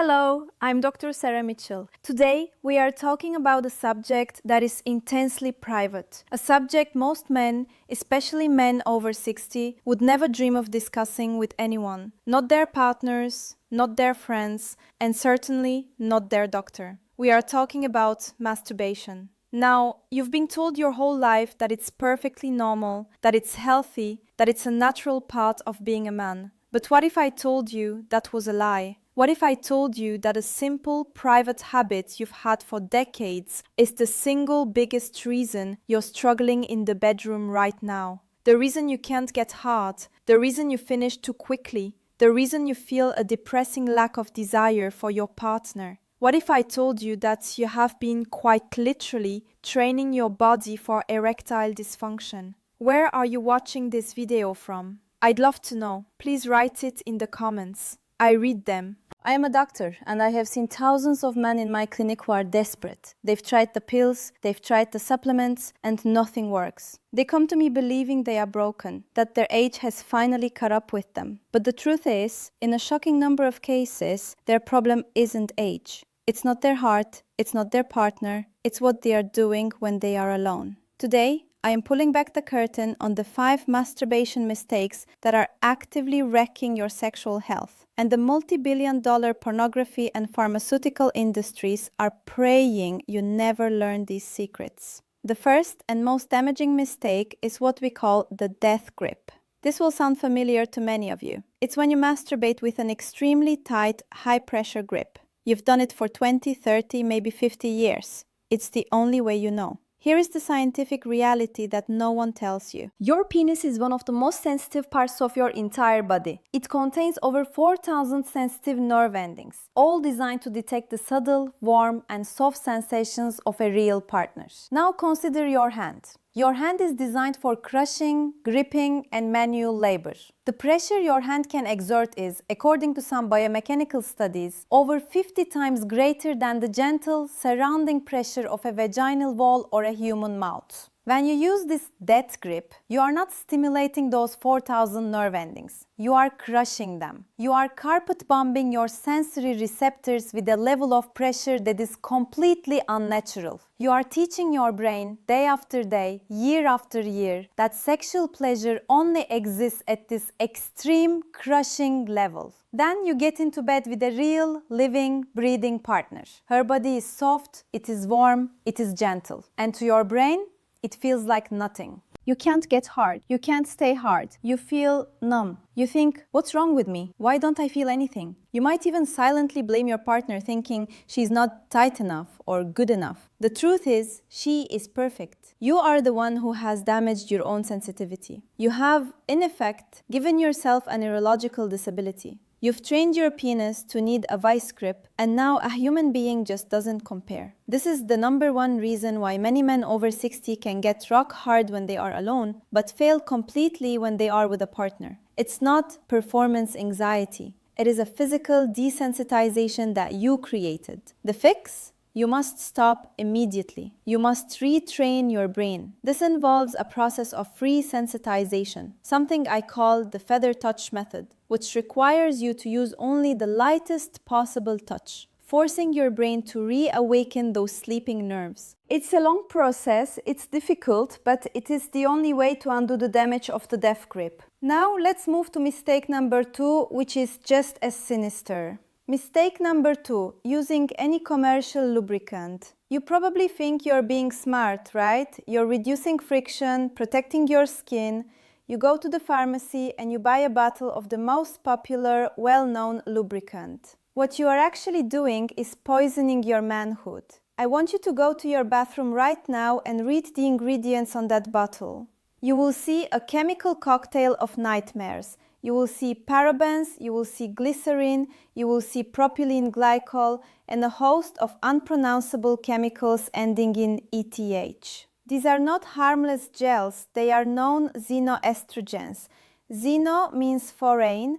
Hello, I'm Dr. Sarah Mitchell. Today, we are talking about a subject that is intensely private. A subject most men, especially men over 60, would never dream of discussing with anyone. Not their partners, not their friends, and certainly not their doctor. We are talking about masturbation. Now, you've been told your whole life that it's perfectly normal, that it's healthy, that it's a natural part of being a man. But what if I told you that was a lie? What if I told you that a simple, private habit you've had for decades is the single biggest reason you're struggling in the bedroom right now? The reason you can't get hard, the reason you finish too quickly, the reason you feel a depressing lack of desire for your partner. What if I told you that you have been quite literally training your body for erectile dysfunction? Where are you watching this video from? I'd love to know. Please write it in the comments. I read them. I am a doctor and I have seen thousands of men in my clinic who are desperate. They've tried the pills, they've tried the supplements, and nothing works. They come to me believing they are broken, that their age has finally caught up with them. But the truth is, in a shocking number of cases, their problem isn't age. It's not their heart, it's not their partner, it's what they are doing when they are alone. Today, I am pulling back the curtain on the 5 masturbation mistakes that are actively wrecking your sexual health. And the multi-billion-dollar pornography and pharmaceutical industries are praying you never learn these secrets. The first and most damaging mistake is what we call the death grip. This will sound familiar to many of you. It's when you masturbate with an extremely tight, high-pressure grip. You've done it for 20, 30, maybe 50 years. It's the only way you know. Here is the scientific reality that no one tells you. Your penis is one of the most sensitive parts of your entire body. It contains over 4,000 sensitive nerve endings, all designed to detect the subtle, warm, and soft sensations of a real partner. Now consider your hand. Your hand is designed for crushing, gripping, and manual labor. The pressure your hand can exert is, according to some biomechanical studies, over 50 times greater than the gentle, surrounding pressure of a vaginal wall or a human mouth. When you use this death grip, you are not stimulating those 4,000 nerve endings. You are crushing them. You are carpet bombing your sensory receptors with a level of pressure that is completely unnatural. You are teaching your brain day after day, year after year, that sexual pleasure only exists at this extreme crushing level. Then you get into bed with a real, living, breathing partner. Her body is soft, it is warm, it is gentle. And to your brain, it feels like nothing. You can't get hard. You can't stay hard. You feel numb. You think, what's wrong with me? Why don't I feel anything? You might even silently blame your partner thinking she's not tight enough or good enough. The truth is, she is perfect. You are the one who has damaged your own sensitivity. You have, in effect, given yourself a neurological disability. You've trained your penis to need a vice grip, and now a human being just doesn't compare. This is the number one reason why many men over 60 can get rock hard when they are alone, but fail completely when they are with a partner. It's not performance anxiety. It is a physical desensitization that you created. The fix? You must stop immediately. You must retrain your brain. This involves a process of free sensitization, something I call the feather touch method, which requires you to use only the lightest possible touch, forcing your brain to reawaken those sleeping nerves. It's a long process, it's difficult, but it is the only way to undo the damage of the death grip. Now let's move to mistake number 2, which is just as sinister. Mistake number 2, using any commercial lubricant. You probably think you're being smart, right? You're reducing friction, protecting your skin. You go to the pharmacy and you buy a bottle of the most popular, well-known lubricant. What you are actually doing is poisoning your manhood. I want you to go to your bathroom right now and read the ingredients on that bottle. You will see a chemical cocktail of nightmares. You will see parabens, you will see glycerin, you will see propylene glycol, and a host of unpronounceable chemicals ending in ETH. These are not harmless gels, they are known xenoestrogens. Xeno means foreign,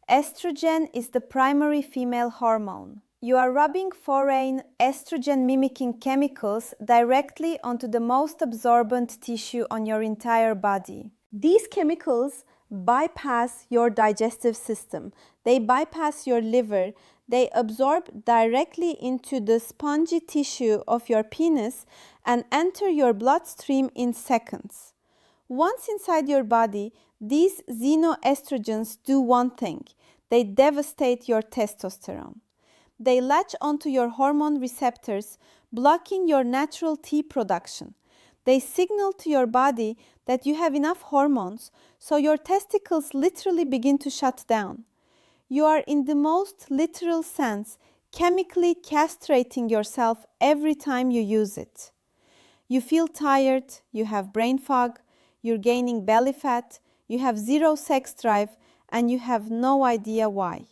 estrogen is the primary female hormone. You are rubbing foreign, estrogen-mimicking chemicals directly onto the most absorbent tissue on your entire body. These chemicals bypass your digestive system. They bypass your liver. They absorb directly into the spongy tissue of your penis and enter your bloodstream in seconds. Once inside your body, these xenoestrogens do one thing: they devastate your testosterone. They latch onto your hormone receptors, blocking your natural T production. They signal to your body that you have enough hormones, so your testicles literally begin to shut down. You are, in the most literal sense, chemically castrating yourself every time you use it. You feel tired, you have brain fog, you're gaining belly fat, you have zero sex drive, and you have no idea why.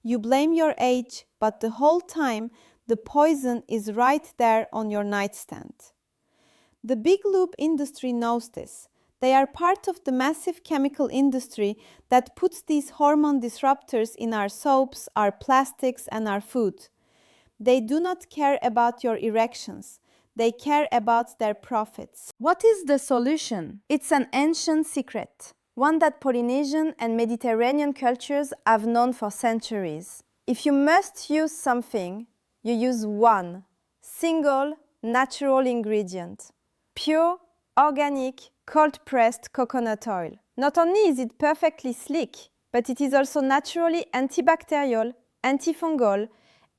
You blame your age, but the whole time the poison is right there on your nightstand. The big lube industry knows this. They are part of the massive chemical industry that puts these hormone disruptors in our soaps, our plastics, and our food. They do not care about your erections. They care about their profits. What is the solution? It's an ancient secret, one that Polynesian and Mediterranean cultures have known for centuries. If you must use something, you use one single natural ingredient: pure, organic, cold-pressed coconut oil. Not only is it perfectly sleek, but it is also naturally antibacterial, antifungal,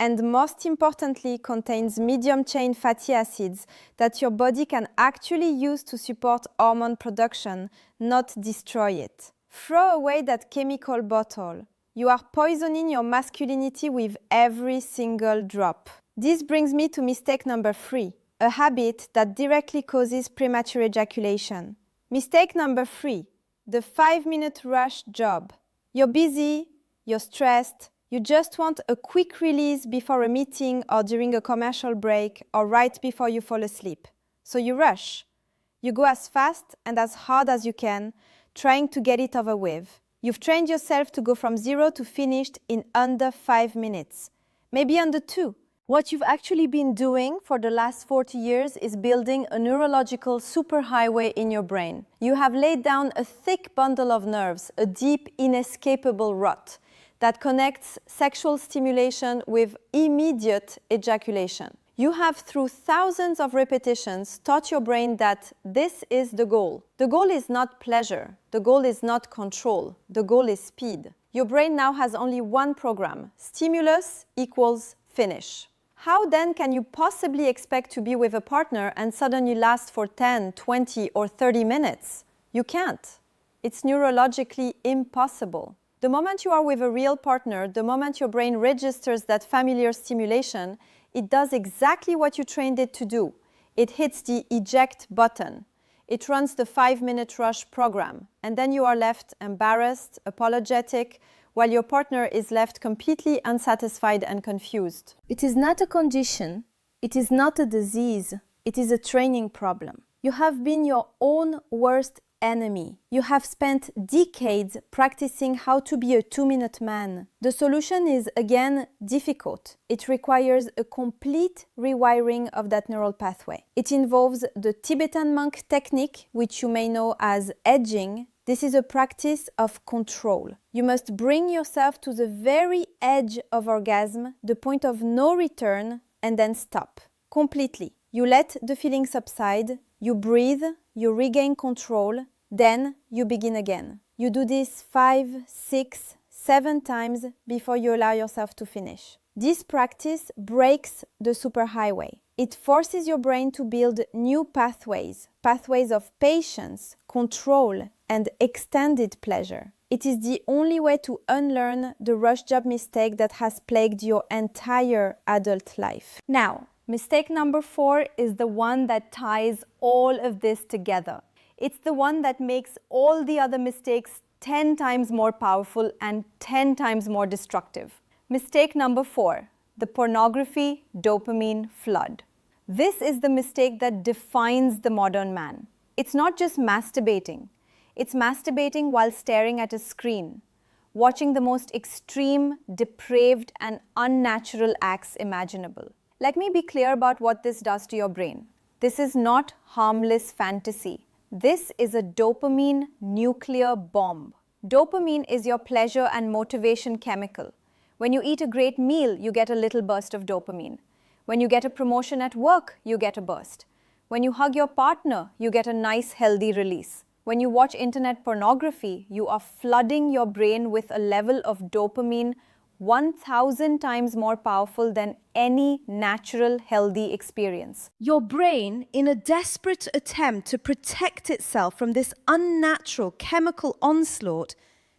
and most importantly contains medium-chain fatty acids that your body can actually use to support hormone production, not destroy it. Throw away that chemical bottle. You are poisoning your masculinity with every single drop. This brings me to mistake number 3, a habit that directly causes premature ejaculation. Mistake number 3, the 5-minute rush job. You're busy, you're stressed, you just want a quick release before a meeting or during a commercial break or right before you fall asleep. So you rush. You go as fast and as hard as you can, trying to get it over with. You've trained yourself to go from 0 to finished in under 5 minutes, maybe under 2. What you've actually been doing for the last 40 years is building a neurological superhighway in your brain. You have laid down a thick bundle of nerves, a deep, inescapable rut that connects sexual stimulation with immediate ejaculation. You have, through thousands of repetitions, taught your brain that this is the goal. The goal is not pleasure. The goal is not control. The goal is speed. Your brain now has only one program: stimulus equals finish. How then can you possibly expect to be with a partner and suddenly last for 10, 20, or 30 minutes? You can't. It's neurologically impossible. The moment you are with a real partner, the moment your brain registers that familiar stimulation, it does exactly what you trained it to do. It hits the eject button. It runs the 5-minute rush program, and then you are left embarrassed, apologetic, while your partner is left completely unsatisfied and confused. It is not a condition, it is not a disease, it is a training problem. You have been your own worst enemy. You have spent decades practicing how to be a 2-minute man. The solution is, again, difficult. It requires a complete rewiring of that neural pathway. It involves the Tibetan Monk technique, which you may know as edging. This is a practice of control. You must bring yourself to the very edge of orgasm, the point of no return, and then stop completely. You let the feeling subside, you breathe, you regain control, then you begin again. You do this 5, 6, 7 times before you allow yourself to finish. This practice breaks the superhighway. It forces your brain to build new pathways, pathways of patience, control, and extended pleasure. It is the only way to unlearn the rush job mistake that has plagued your entire adult life. Now, mistake number 4 is the one that ties all of this together. It's the one that makes all the other mistakes 10 times more powerful and 10 times more destructive. Mistake number 4, the pornography dopamine flood. This is the mistake that defines the modern man. It's not just masturbating. It's masturbating while staring at a screen, watching the most extreme, depraved, and unnatural acts imaginable. Let me be clear about what this does to your brain. This is not harmless fantasy. This is a dopamine nuclear bomb. Dopamine is your pleasure and motivation chemical. When you eat a great meal, you get a little burst of dopamine. When you get a promotion at work, you get a burst. When you hug your partner, you get a nice, healthy release. When you watch internet pornography, you are flooding your brain with a level of dopamine 1,000 times more powerful than any natural, healthy experience. Your brain, in a desperate attempt to protect itself from this unnatural chemical onslaught,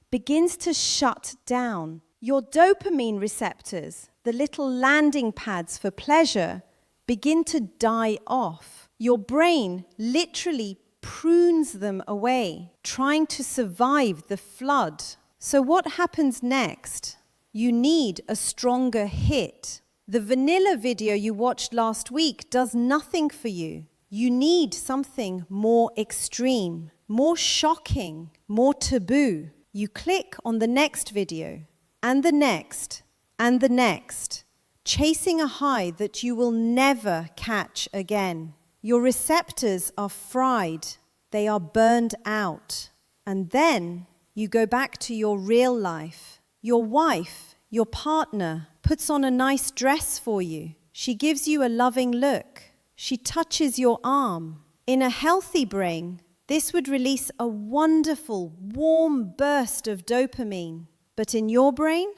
begins to shut down. Your dopamine receptors, the little landing pads for pleasure, begin to die off. Your brain literally prunes them away, trying to survive the flood. So what happens next? You need a stronger hit. The vanilla video you watched last week does nothing for you. You need something more extreme, more shocking, more taboo. You click on the next video, and the next, and the next, chasing a high that you will never catch again. Your receptors are fried, they are burned out. And then you go back to your real life. Your wife, your partner, puts on a nice dress for you. She gives you a loving look. She touches your arm. In a healthy brain, this would release a wonderful, warm burst of dopamine. But in your brain,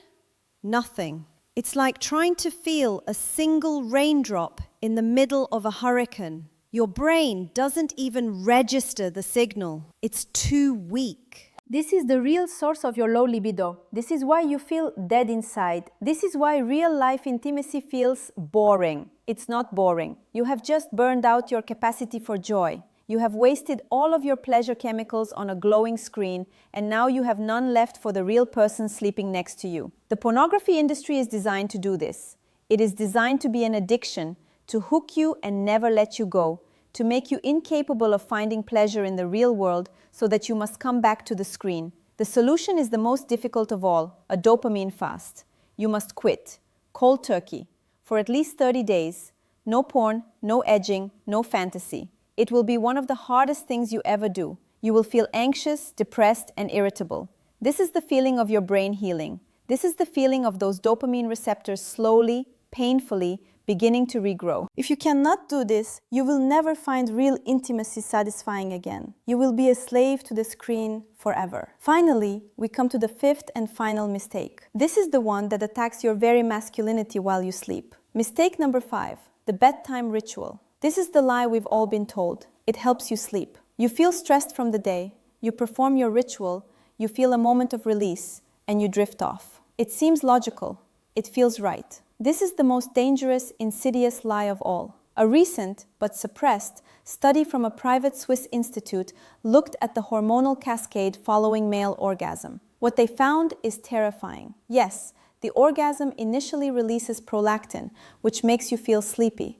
nothing. It's like trying to feel a single raindrop in the middle of a hurricane. Your brain doesn't even register the signal. It's too weak. This is the real source of your low libido. This is why you feel dead inside. This is why real-life intimacy feels boring. It's not boring. You have just burned out your capacity for joy. You have wasted all of your pleasure chemicals on a glowing screen, and now you have none left for the real person sleeping next to you. The pornography industry is designed to do this. It is designed to be an addiction, to hook you and never let you go, to make you incapable of finding pleasure in the real world so that you must come back to the screen. The solution is the most difficult of all, a dopamine fast. You must quit, cold turkey, for at least 30 days. No porn, no edging, no fantasy. It will be one of the hardest things you ever do. You will feel anxious, depressed, and irritable. This is the feeling of your brain healing. This is the feeling of those dopamine receptors slowly, painfully, beginning to regrow. If you cannot do this, you will never find real intimacy satisfying again. You will be a slave to the screen forever. Finally, we come to the fifth and final mistake. This is the one that attacks your very masculinity while you sleep. Mistake number 5, the bedtime ritual. This is the lie we've all been told. It helps you sleep. You feel stressed from the day, you perform your ritual, you feel a moment of release, and you drift off. It seems logical. It feels right. This is the most dangerous, insidious lie of all. A recent, but suppressed, study from a private Swiss institute looked at the hormonal cascade following male orgasm. What they found is terrifying. Yes, the orgasm initially releases prolactin, which makes you feel sleepy.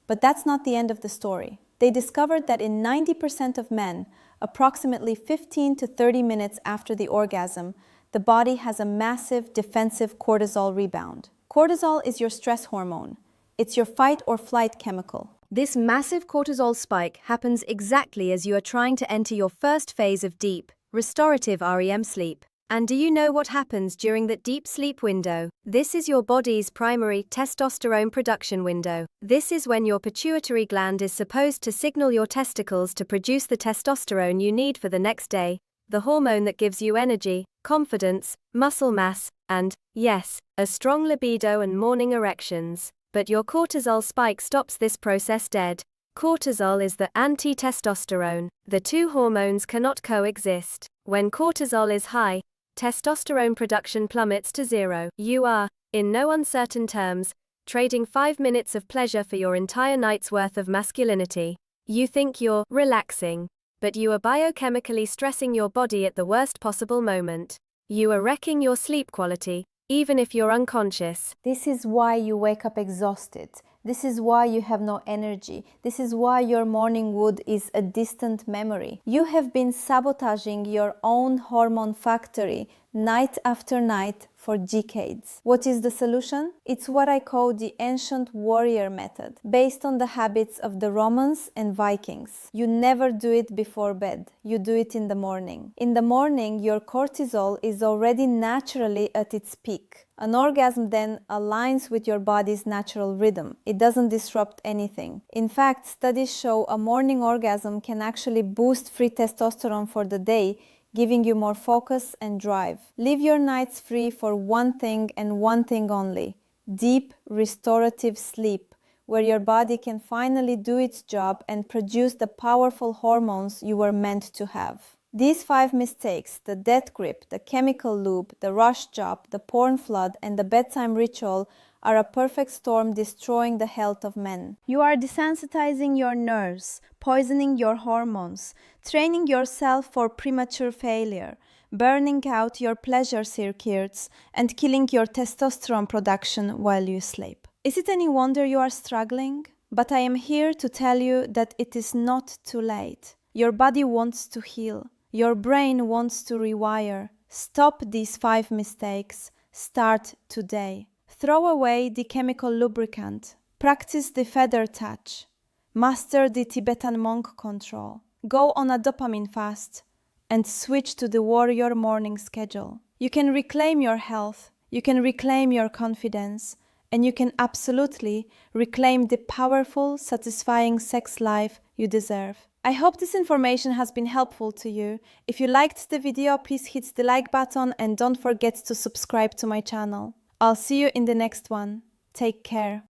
But that's not the end of the story. They discovered that in 90% of men, approximately 15 to 30 minutes after the orgasm, the body has a massive defensive cortisol rebound. Cortisol is your stress hormone. It's your fight or flight chemical. This massive cortisol spike happens exactly as you are trying to enter your first phase of deep, restorative REM sleep. And do you know what happens during that deep sleep window? This is your body's primary testosterone production window. This is when your pituitary gland is supposed to signal your testicles to produce the testosterone you need for the next day, the hormone that gives you energy, confidence, muscle mass, and, yes, a strong libido and morning erections. But your cortisol spike stops this process dead. Cortisol is the anti-testosterone. The two hormones cannot coexist. When cortisol is high, testosterone production plummets to zero. You are, in no uncertain terms, trading 5 minutes of pleasure for your entire night's worth of masculinity. You think you're relaxing, but you are biochemically stressing your body at the worst possible moment. You are wrecking your sleep quality, even if you're unconscious. This is why you wake up exhausted. This is why you have no energy. This is why your morning wood is a distant memory. You have been sabotaging your own hormone factory night after night for decades. What is the solution? It's what I call the ancient warrior method, based on the habits of the Romans and Vikings. You never do it before bed, you do it in the morning. In the morning, your cortisol is already naturally at its peak. An orgasm then aligns with your body's natural rhythm. It doesn't disrupt anything. In fact, studies show a morning orgasm can actually boost free testosterone for the day, giving you more focus and drive. Leave your nights free for one thing and one thing only: deep, restorative sleep, where your body can finally do its job and produce the powerful hormones you were meant to have. These 5 mistakes, the death grip, the chemical lube, the rush job, the porn flood, and the bedtime ritual, are a perfect storm destroying the health of men. You are desensitizing your nerves, poisoning your hormones, training yourself for premature failure, burning out your pleasure circuits, and killing your testosterone production while you sleep. Is it any wonder you are struggling? But I am here to tell you that it is not too late. Your body wants to heal. Your brain wants to rewire. Stop these 5 mistakes. Start today. Throw away the chemical lubricant. Practice the feather touch. Master the Tibetan Monk control. Go on a dopamine fast and switch to the warrior morning schedule. You can reclaim your health. You can reclaim your confidence. And you can absolutely reclaim the powerful, satisfying sex life you deserve. I hope this information has been helpful to you. If you liked the video, please hit the like button and don't forget to subscribe to my channel. I'll see you in the next one. Take care.